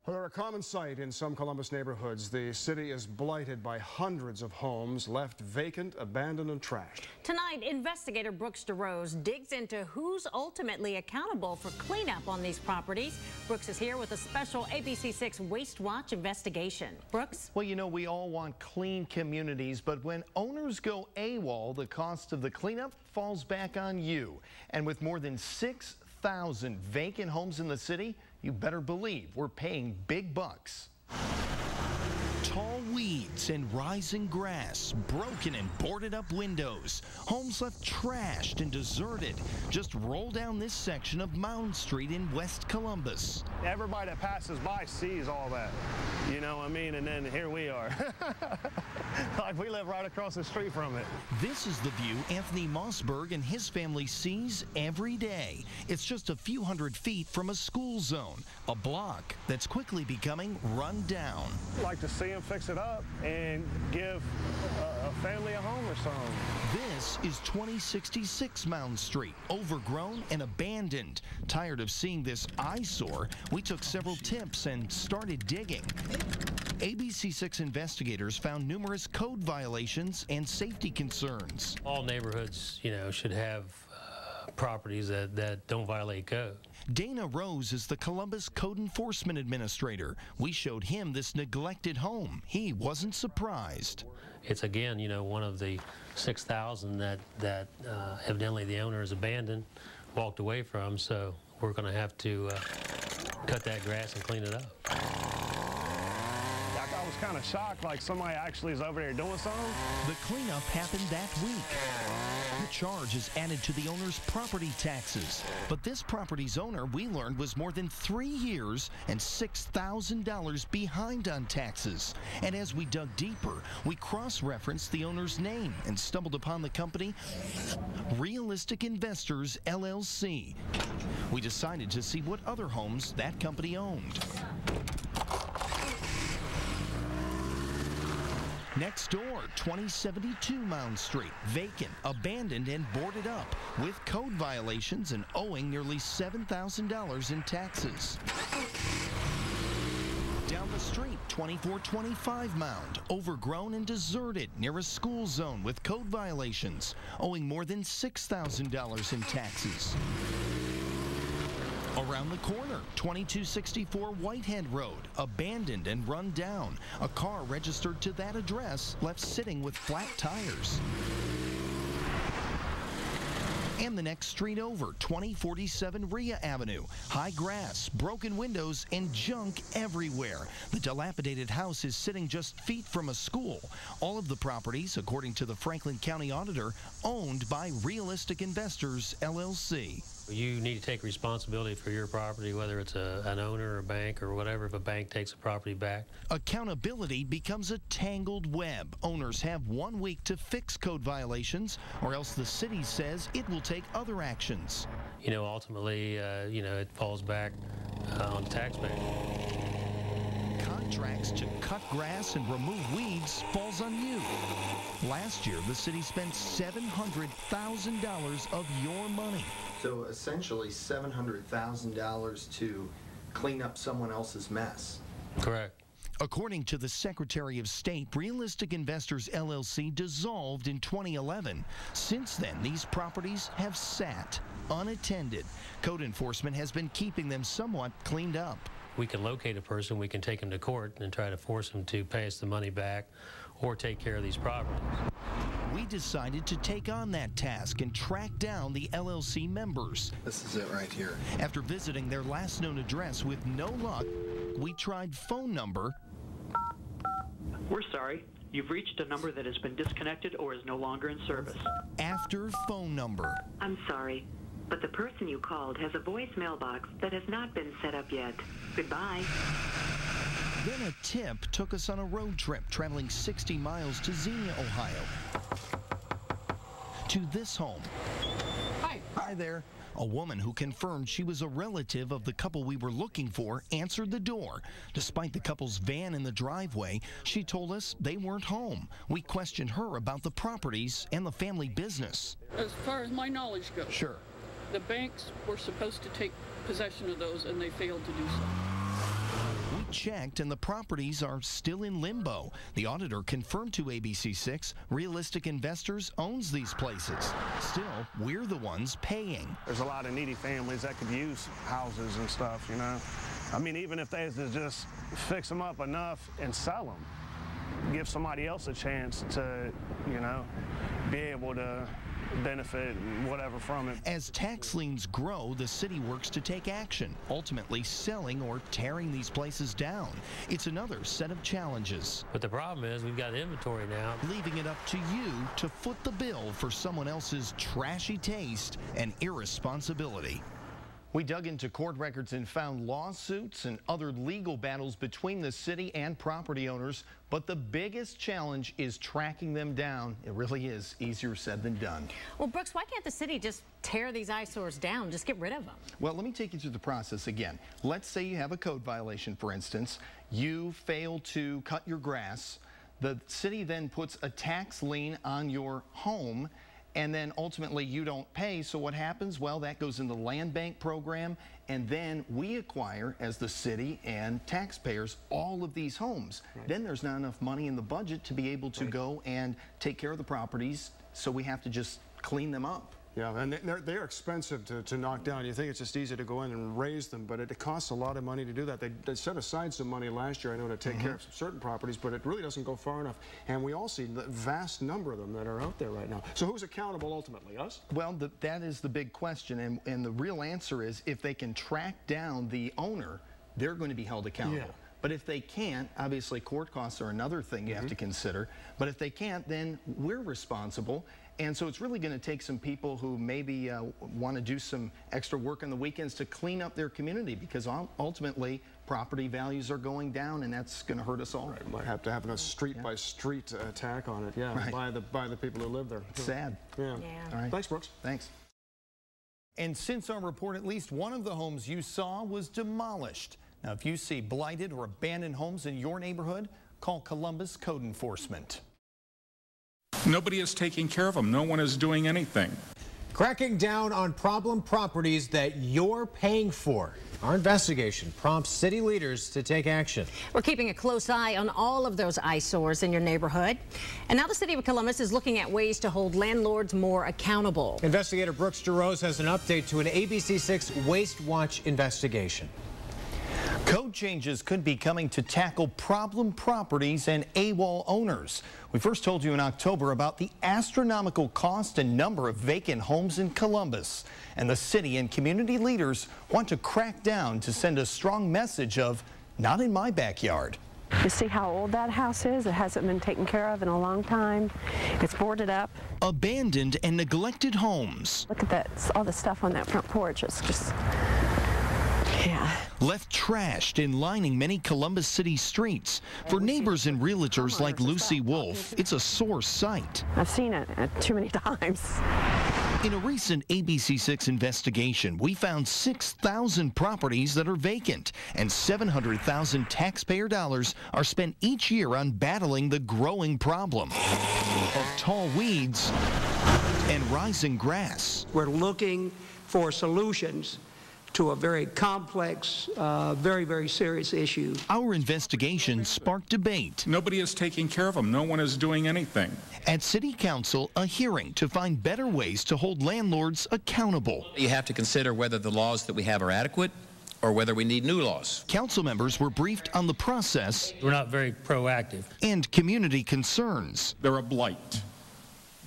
They're a common sight in some Columbus neighborhoods. The city is blighted by hundreds of homes left vacant, abandoned, and trashed. Tonight, investigator Brooks DeRose digs into who's ultimately accountable for cleanup on these properties. Brooks is here with a special ABC6 Waste Watch investigation. Brooks? Well, you know, we all want clean communities, but when owners go AWOL, the cost of the cleanup falls back on you. And with more than 6,000 vacant homes in the city, you better believe we're paying big bucks. Tall weeds and rising grass, broken and boarded up windows, homes left trashed and deserted. Just roll down this section of Mound Street in West Columbus. Everybody that passes by sees all that, you know what I mean? And then here we are. Like we live right across the street from it. This is the view Anthony Mossberg and his family sees every day. It's just a few hundred feet from a school zone, a block that's quickly becoming run down. I'd like to see them fix it up and give a family a home or something. This is 2066 Mound Street, overgrown and abandoned. Tired of seeing this eyesore, we took several tips and started digging. ABC6 investigators found numerous code violations and safety concerns. All neighborhoods, you know, should have properties that don't violate code. Dana Rose is the Columbus Code Enforcement Administrator. We showed him this neglected home. He wasn't surprised. It's, again, you know, one of the 6,000 that evidently the owner has abandoned, walked away from, so we're going to have to cut that grass and clean it up. I was kind of shocked, like somebody actually is over there doing something. The cleanup happened that week. The charge is added to the owner's property taxes. But this property's owner, we learned, was more than 3 years and $6,000 behind on taxes. And as we dug deeper, we cross-referenced the owner's name and stumbled upon the company Realistic Investors, LLC. We decided to see what other homes that company owned. Next door, 2072 Mound Street, vacant, abandoned, and boarded up, with code violations and owing nearly $7,000 in taxes. Down the street, 2425 Mound, overgrown and deserted near a school zone with code violations, owing more than $6,000 in taxes. Around the corner, 2264 Whitehead Road, abandoned and run down. A car registered to that address left sitting with flat tires. And the next street over, 2047 Rhea Avenue. High grass, broken windows, and junk everywhere. The dilapidated house is sitting just feet from a school. All of the properties, according to the Franklin County Auditor, owned by Realistic Investors, LLC. You need to take responsibility for your property, whether it's an owner or a bank or whatever, if a bank takes a property back. Accountability becomes a tangled web. Owners have 1 week to fix code violations, or else the city says it will take other actions. You know, ultimately, you know, it falls back on the taxpayer. Contracts to cut grass and remove weeds falls on you. Last year, the city spent $700,000 of your money. So essentially $700,000 to clean up someone else's mess. Correct. According to the Secretary of State, Realistic Investors LLC dissolved in 2011. Since then, these properties have sat unattended. Code enforcement has been keeping them somewhat cleaned up. We can locate a person, we can take them to court and try to force them to pay us the money back or take care of these properties. We decided to take on that task and track down the LLC members. This is it right here. After visiting their last known address with no luck, we tried phone number. We're sorry. You've reached a number that has been disconnected or is no longer in service. After phone number. I'm sorry, but the person you called has a voicemail box that has not been set up yet. Goodbye. Then a tip took us on a road trip, traveling 60 miles to Xenia, Ohio. To this home. Hi there. A woman who confirmed she was a relative of the couple we were looking for answered the door. Despite the couple's van in the driveway, she told us they weren't home. We questioned her about the properties and the family business. As far as my knowledge goes, Sure. The banks were supposed to take possession of those, and they failed to do so. We checked and the properties are still in limbo. The auditor confirmed to ABC6 Realistic Investors owns these places. Still, we're the ones paying. There's a lot of needy families that could use houses and stuff, you know. I mean, even if they just fix them up enough and sell them, give somebody else a chance to, you know, be able to benefit whatever from it. As tax liens grow, the city works to take action, ultimately selling or tearing these places down. It's another set of challenges. But the problem is we've got inventory now. Leaving it up to you to foot the bill for someone else's trashy taste and irresponsibility. We dug into court records and found lawsuits and other legal battles between the city and property owners, but the biggest challenge is tracking them down. It really is easier said than done. Well, Brooks, why can't the city just tear these eyesores down, just get rid of them? Well, let me take you through the process again. Let's say you have a code violation, for instance. You fail to cut your grass. The city then puts a tax lien on your home, and then ultimately you don't pay. So what happens? Well, that goes in the land bank program, and then we acquire, as the city and taxpayers, all of these homes. Right. Then there's not enough money in the budget to be able to go and take care of the properties, so we have to just clean them up. Yeah, and they're expensive to knock down. You think it's just easy to go in and raise them, but it costs a lot of money to do that. They set aside some money last year, I know, to take care of some certain properties, but it really doesn't go far enough. And we all see the vast number of them that are out there right now. So who's accountable ultimately, us? Well, that is the big question, and the real answer is if they can track down the owner, they're going to be held accountable. Yeah. But if they can't, obviously court costs are another thing you have to consider. But if they can't, then we're responsible. And so it's really going to take some people who maybe want to do some extra work on the weekends to clean up their community, because ultimately property values are going down, and that's going to hurt us all. Right. Might have to have a street-by-street attack on it, by the people who live there. Sad. Yeah. All right. Thanks, Brooks. Thanks. And since our report, at least one of the homes you saw was demolished. Now, if you see blighted or abandoned homes in your neighborhood, call Columbus Code Enforcement. Nobody is taking care of them. No one is doing anything. Cracking down on problem properties that you're paying for. Our investigation prompts city leaders to take action. We're keeping a close eye on all of those eyesores in your neighborhood. And now the city of Columbus is looking at ways to hold landlords more accountable. Investigator Brooks DeRose has an update to an ABC6 Waste Watch investigation. Code changes could be coming to tackle problem properties and AWOL owners. We first told you in October about the astronomical cost and number of vacant homes in Columbus. And the city and community leaders want to crack down to send a strong message of, not in my backyard. You see how old that house is? It hasn't been taken care of in a long time. It's boarded up. Abandoned and neglected homes. Look at that, all the stuff on that front porch. It's just... yeah. Left trashed and lining many Columbus City streets. For neighbors and realtors like Lucy Wolf, it's a sore sight. I've seen it too many times. In a recent ABC6 investigation, we found 6,000 properties that are vacant, and 700,000 taxpayer dollars are spent each year on battling the growing problem of tall weeds and rising grass. We're looking for solutions to a very complex, very, very serious issue. Our investigation sparked debate. Nobody is taking care of them. No one is doing anything. At City Council, a hearing to find better ways to hold landlords accountable. You have to consider whether the laws that we have are adequate or whether we need new laws. Council members were briefed on the process. We're not very proactive. And community concerns. They're a blight.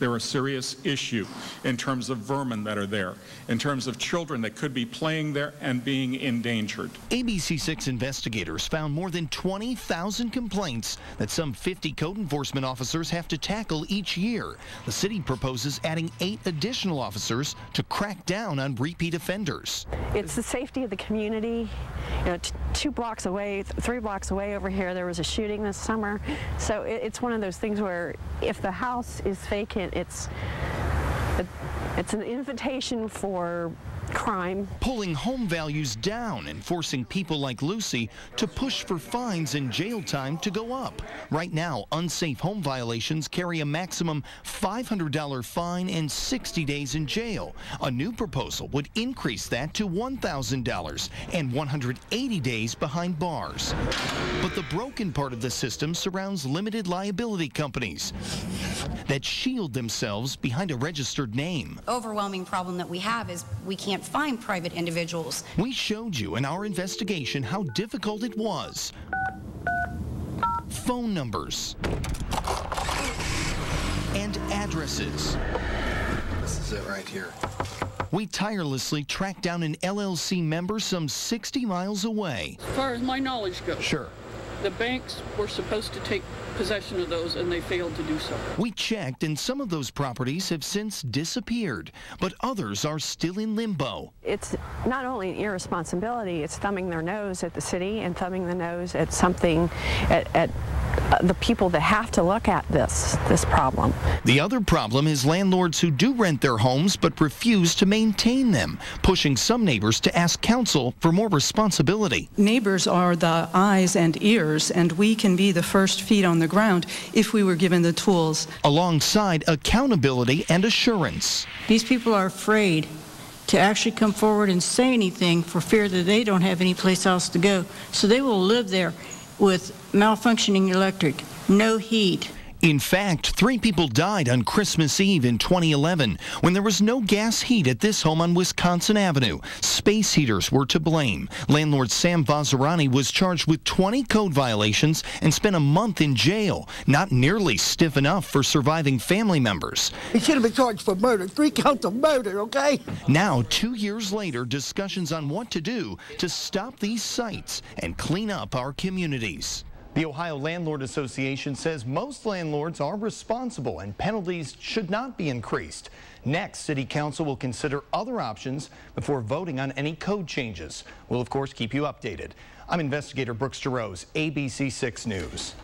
They're a serious issue in terms of vermin that are there, in terms of children that could be playing there and being endangered. ABC6 investigators found more than 20,000 complaints that some 50 code enforcement officers have to tackle each year. The city proposes adding 8 additional officers to crack down on repeat offenders. It's the safety of the community. You know, 2 blocks away, 3 blocks away over here, there was a shooting this summer. So it's one of those things where if the house is vacant, it's an invitation for crime. Pulling home values down and forcing people like Lucy to push for fines and jail time to go up. Right now, unsafe home violations carry a maximum $500 fine and 60 days in jail. A new proposal would increase that to $1,000 and 180 days behind bars. But the broken part of the system surrounds limited liability companies that shield themselves behind a registered name. Overwhelming problem that we have is we can't find private individuals. We showed you in our investigation how difficult it was. Phone numbers and addresses. This is it right here. We tirelessly tracked down an LLC member some 60 miles away. As far as my knowledge goes. Sure. The banks were supposed to take possession of those, and they failed to do so. We checked, and some of those properties have since disappeared, but others are still in limbo. It's not only an irresponsibility, it's thumbing their nose at the city and thumbing the nose at something, at the people that have to look at this problem. The other problem is landlords who do rent their homes but refuse to maintain them, pushing some neighbors to ask council for more responsibility. Neighbors are the eyes and ears, and we can be the first feet on the ground if we were given the tools. Alongside accountability and assurance. These people are afraid to actually come forward and say anything for fear that they don't have any place else to go. So they will live there with malfunctioning electric, no heat. In fact, 3 people died on Christmas Eve in 2011 when there was no gas heat at this home on Wisconsin Avenue. Space heaters were to blame. Landlord Sam Vazirani was charged with 20 code violations and spent a month in jail. Not nearly stiff enough for surviving family members. He should have been charged for murder. 3 counts of murder, okay? Now, 2 years later, discussions on what to do to stop these sites and clean up our communities. The Ohio Landlord Association says most landlords are responsible and penalties should not be increased. Next, City Council will consider other options before voting on any code changes. We'll, of course, keep you updated. I'm investigator Brooks DeRose, ABC 6 News.